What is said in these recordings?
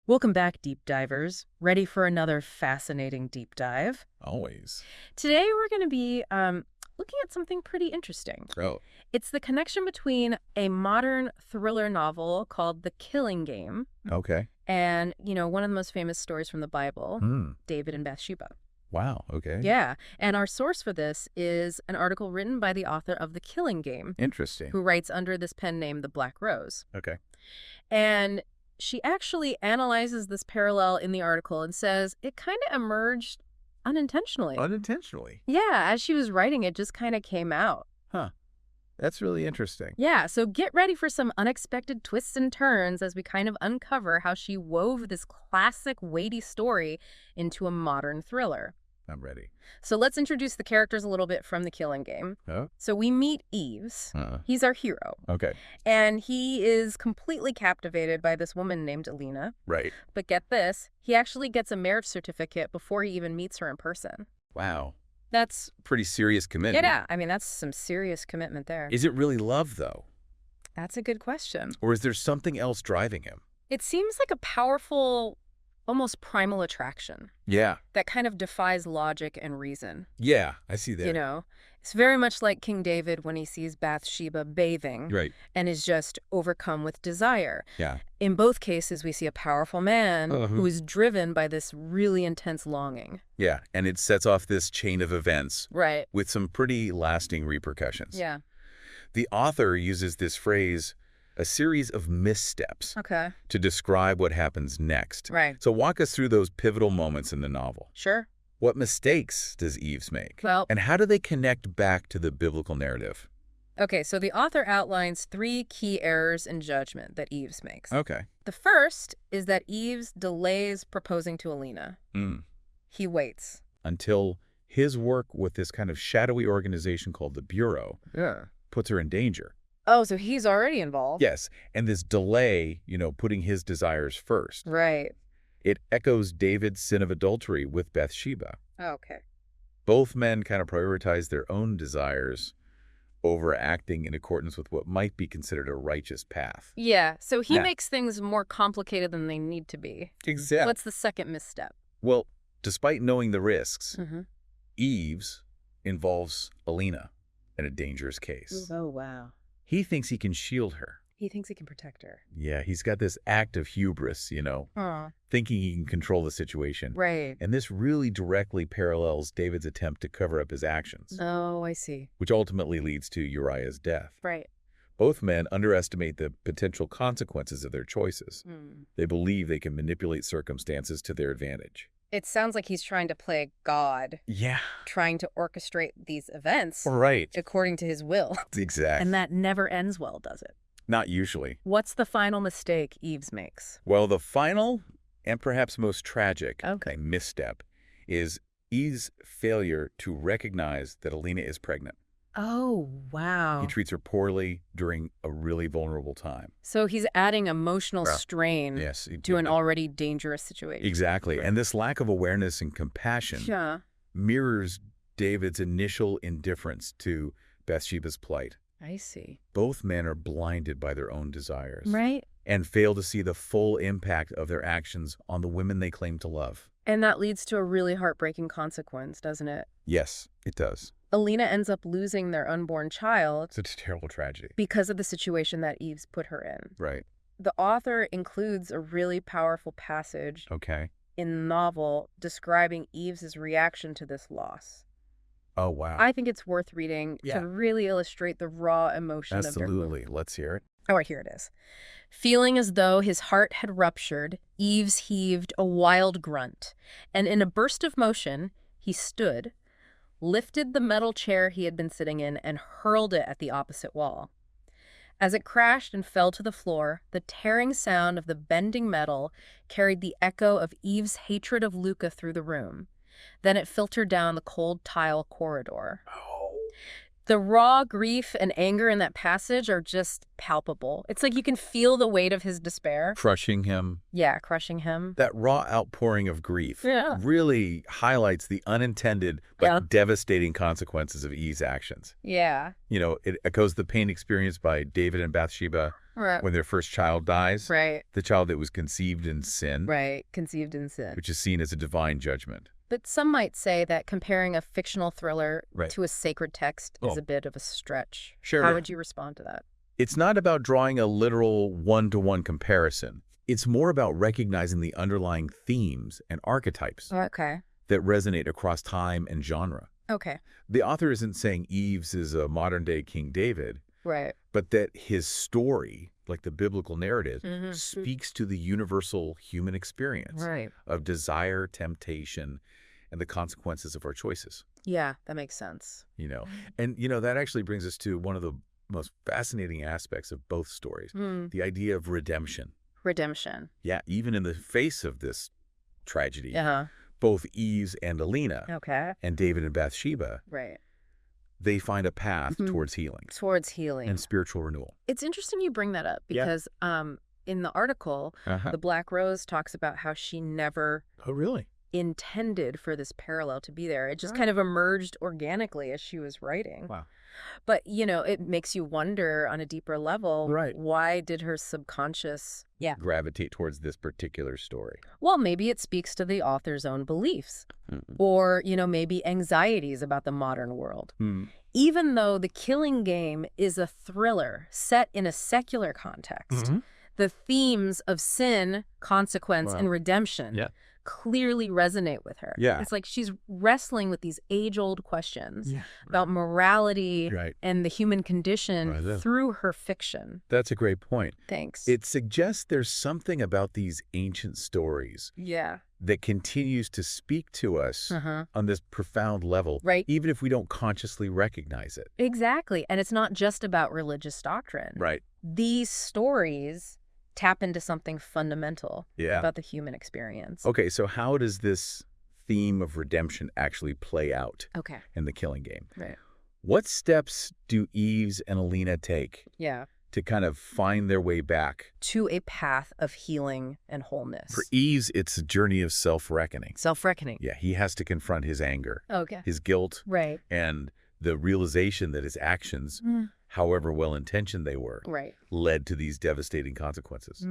Welcome back, deep divers. Ready for another fascinating deep dive? Always. Today we're going to be looking at something pretty interesting. Oh, It's the connection between a modern thriller novel called The Killing Game okay. and, one of the most famous stories from the Bible, Hmm. David and Bathsheba. Wow. Okay. Yeah, and our source for this is an article written by the author of The Killing Game, Interesting. who writes under this pen name The Black Rose. Okay. And she actually analyzes this parallel in the article and says it kind of emerged unintentionally. Unintentionally. Yeah, as she was writing, it just kind of came out. Huh. That's really interesting. Yeah, so get ready for some unexpected twists and turns as we kind of uncover how she wove this classic weighty story into a modern thriller. I'm ready. So let's introduce the characters a little bit from The Killing Game. Oh. So we meet Ives. Uh, He's our hero. okay. And he is completely captivated by this woman named Allina. Right. But get this, he actually gets a marriage certificate before he even meets her in person. Wow. That's, Pretty serious commitment. yeah, I mean, that's some serious commitment there. Is it really love, though? That's a good question. Or is there something else driving him? It seems like a powerful, almost primal attraction Yeah. that kind of defies logic and reason. Yeah. I see that. It's very much like King David when he sees Bathsheba bathing Right. and is just overcome with desire. Yeah. In both cases, we see a powerful man Uh-huh. who is driven by this really intense longing. Yeah. And it sets off this chain of events Right. with some pretty lasting repercussions. Yeah. The author uses this phrase, a series of missteps, Okay. to describe what happens next. Right. So walk us through those pivotal moments in the novel. Sure. What mistakes does Ives make? Well, And how do they connect back to the biblical narrative? okay, so the author outlines 3 key errors in judgment that Ives makes. Okay. The first is that Ives delays proposing to Allina. Mm. He waits. Until his work with this kind of shadowy organization called the Bureau puts her in danger. Oh, so he's already involved? Yes. And this delay, putting his desires first. Right. It echoes David's sin of adultery with Bathsheba. Okay. Both men kind of prioritize their own desires over acting in accordance with what might be considered a righteous path. Yeah, so he Yeah. makes things more complicated than they need to be. Exactly. What's the second misstep? Well, despite knowing the risks, Mm-hmm. Ives involves Allina in a dangerous case. Oh, wow. He thinks he can shield her. He thinks he can protect her. Yeah, he's got this act of hubris, Oh, thinking he can control the situation. right. And this really directly parallels David's attempt to cover up his actions, Oh, I see. which ultimately leads to Uriah's death. Right. Both men underestimate the potential consequences of their choices. Hmm. They believe they can manipulate circumstances to their advantage. It sounds like he's trying to play God, Yeah. trying to orchestrate these events Right. according to his will. Exactly. And that never ends well, does it? Not usually. What's the final mistake Ives makes? Well, the final and perhaps most tragic Okay. misstep is Eve's failure to recognize that Allina is pregnant. Oh, wow. He treats her poorly during a really vulnerable time. So he's adding emotional Well, strain Yes. to an already dangerous situation. Exactly. And this lack of awareness and compassion Yeah, mirrors David's initial indifference to Bathsheba's plight. I see. Both men are blinded by their own desires Right? and fail to see the full impact of their actions on the women they claim to love. And that leads to a really heartbreaking consequence, doesn't it? Yes, it does. Allina ends up losing their unborn child It's a terrible tragedy. because of the situation that Ives put her in. Right. The author includes a really powerful passage Okay. in the novel describing Ives' reaction to this loss. Oh, wow. I think it's worth reading Yeah. to really illustrate the raw emotion of their Absolutely. Let's hear it. Oh, here it is. Feeling as though his heart had ruptured, Ives heaved a wild grunt, and in a burst of motion, he stood, lifted the metal chair he had been sitting in, and hurled it at the opposite wall. As it crashed and fell to the floor, the tearing sound of the bending metal carried the echo of Ives' hatred of Luca through the room. Then it filtered down the cold tile corridor. Oh. The raw grief and anger in that passage are just palpable. It's like you can feel the weight of his despair. Crushing him. Yeah, crushing him. That raw outpouring of grief Yeah. really highlights the unintended but devastating consequences of Eve's actions. Yeah. You know, it echoes the pain experienced by David and Bathsheba Right. when their first child dies. Right. The child that was conceived in sin. Right. Conceived in sin. Which is seen as a divine judgment. But some might say that comparing a fictional thriller Right. to a sacred text is a bit of a stretch. Sure. How would you respond to that? It's not about drawing a literal one-to-one comparison. It's more about recognizing the underlying themes and archetypes Okay. that resonate across time and genre. Okay. The author isn't saying Eve's is a modern-day King David, Right. but that his story, like the biblical narrative, Mhm. speaks to the universal human experience Right. of desire, temptation, and the consequences of our choices, Yeah, that makes sense. you know. And, you know, that actually brings us to one of the most fascinating aspects of both stories, the idea of redemption. Redemption. Yeah, even in the face of this tragedy, Uh-huh. both Ives and Allina Okay. and David and Bathsheba, Right. they find a path Mhm. towards healing Towards healing. and spiritual renewal. It's interesting you bring that up Yeah. because in the article, the Black Rose talks about how she never Oh, really? intended for this parallel to be there. It just kind of emerged organically as she was writing. Wow. But, you know, it makes you wonder on a deeper level, Right. why did her subconscious Gravitate towards this particular story. Well, maybe it speaks to the author's own beliefs or, you know, maybe anxieties about the modern world. Even though The Killing Game is a thriller set in a secular context, the themes of sin, consequence, and redemption clearly resonate with her. Yeah. It's like she's wrestling with these age-old questions about morality and the human condition through her fiction. That's a great point. Thanks. It suggests there's something about these ancient stories that continues to speak to us on this profound level, Right. even if we don't consciously recognize it. Exactly. And it's not just about religious doctrine. Right. These stories tap into something fundamental Yeah. about the human experience. Okay, so how does this theme of redemption actually play out Okay. in The Killing Game? Right. What steps do Ives and Allina take Yeah. to kind of find their way back? To a path of healing and wholeness. For Ives, it's a journey of self-reckoning. Self-reckoning. Yeah, he has to confront his anger, Okay. his guilt, Right. and the realization that his actions, however well-intentioned they were, Right. led to these devastating consequences.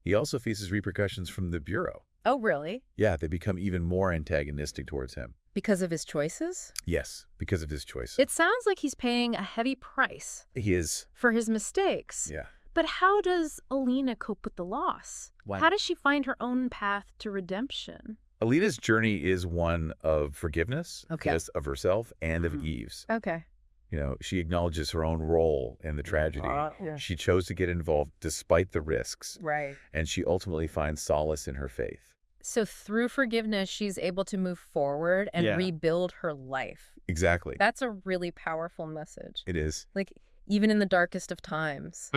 He also faces repercussions from the Bureau. Oh, really? Yeah, they become even more antagonistic towards him. Because of his choices? Yes, because of his choice. It sounds like he's paying a heavy price He is. for his mistakes. Yeah. But how does Allina cope with the loss? Why? How does she find her own path to redemption? Alina's journey is one of forgiveness, Okay. yes, of herself and of Eve's. Okay. You know, she acknowledges her own role in the tragedy. Yeah. She chose to get involved despite the risks, Right. and she ultimately finds solace in her faith. So through forgiveness, she's able to move forward and Yeah. rebuild her life. Exactly. That's a really powerful message. It is. Like, even in the darkest of times,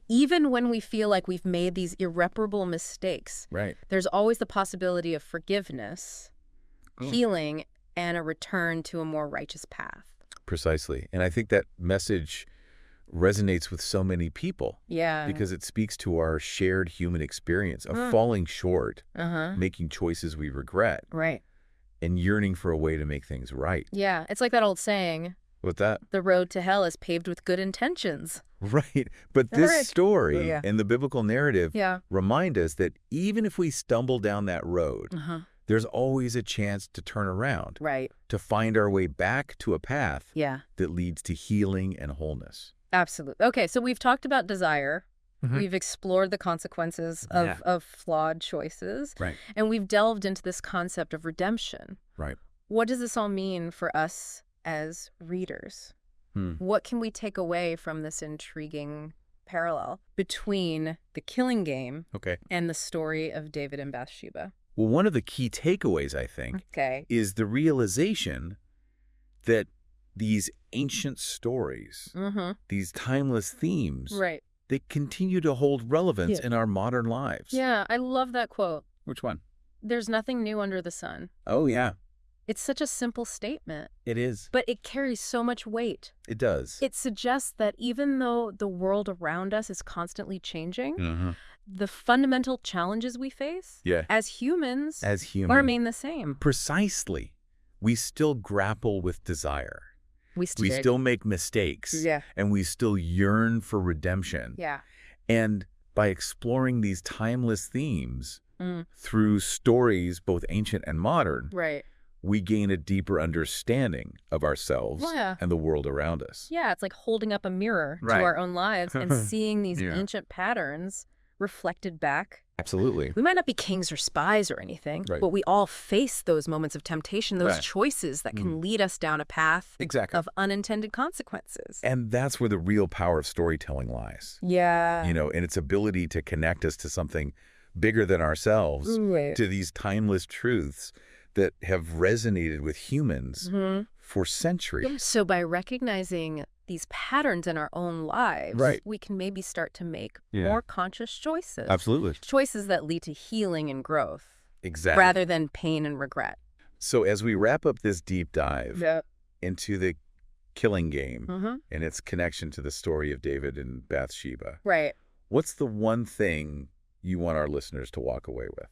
even when we feel like we've made these irreparable mistakes, Right. there's always the possibility of forgiveness, healing, and a return to a more righteous path. Precisely. And I think that message resonates with so many people Yeah. because it speaks to our shared human experience of falling short, making choices we regret, Right. and yearning for a way to make things right. Yeah. It's like that old saying, With that, the road to hell is paved with good intentions. right. But this Right. story Yeah. and the biblical narrative Yeah. remind us that even if we stumble down that road, there's always a chance to turn around, Right. to find our way back to a path Yeah. that leads to healing and wholeness. Absolutely. Okay, so we've talked about desire. We've explored the consequences of flawed choices. Right. And we've delved into this concept of redemption. Right. What does this all mean for us as readers? What can we take away from this intriguing parallel between The Killing Game Okay. and the story of David and Bathsheba? Well, one of the key takeaways, I think, Okay. is the realization that these ancient stories, these timeless themes, Right. they continue to hold relevance in our modern lives. Yeah, I love that quote. Which one? There's nothing new under the sun. Oh, yeah. It's such a simple statement, It is. but it carries so much weight. It does. It suggests that even though the world around us is constantly changing, the fundamental challenges we face as humans remain the same. Precisely. We still grapple with desire. We still make mistakes. And we still yearn for redemption. And by exploring these timeless themes through stories, both ancient and modern, we gain a deeper understanding of ourselves and the world around us. Yeah, it's like holding up a mirror to our own lives and seeing these ancient patterns reflected back. Absolutely. We might not be kings or spies or anything, but we all face those moments of temptation, those choices that can lead us down a path of unintended consequences. And that's where the real power of storytelling lies. Yeah. You know, in its ability to connect us to something bigger than ourselves, to these timeless truths that have resonated with humans for centuries. So by recognizing these patterns in our own lives, we can maybe start to make more conscious choices. Absolutely. Choices that lead to healing and growth. Exactly. Rather than pain and regret. So as we wrap up this deep dive into the killing game and its connection to the story of David and Bathsheba, what's the one thing you want our listeners to walk away with?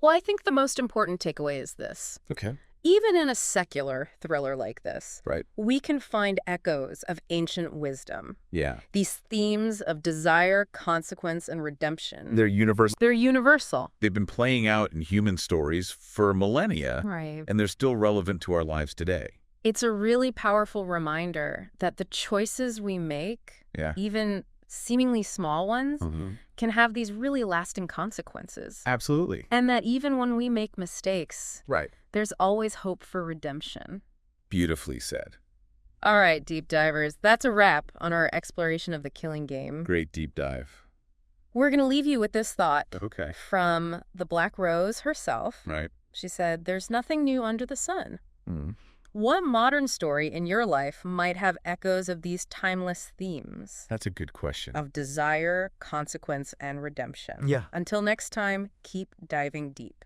Well, I think the most important takeaway is this. Okay. Even in a secular thriller like this, we can find echoes of ancient wisdom. Yeah. These themes of desire, consequence, and redemption. They're universal. They're universal. They've been playing out in human stories for millennia, and they're still relevant to our lives today. It's a really powerful reminder that the choices we make, even seemingly small ones, can have these really lasting consequences. Absolutely. And that even when we make mistakes, there's always hope for redemption. Beautifully said. All right, deep divers, that's a wrap on our exploration of the killing game. Great deep dive. We're going to leave you with this thought from the Black Rose herself. She said, "There's nothing new under the sun." What modern story in your life might have echoes of these timeless themes? That's a good question. Of desire, consequence, and redemption. Until next time, keep diving deep.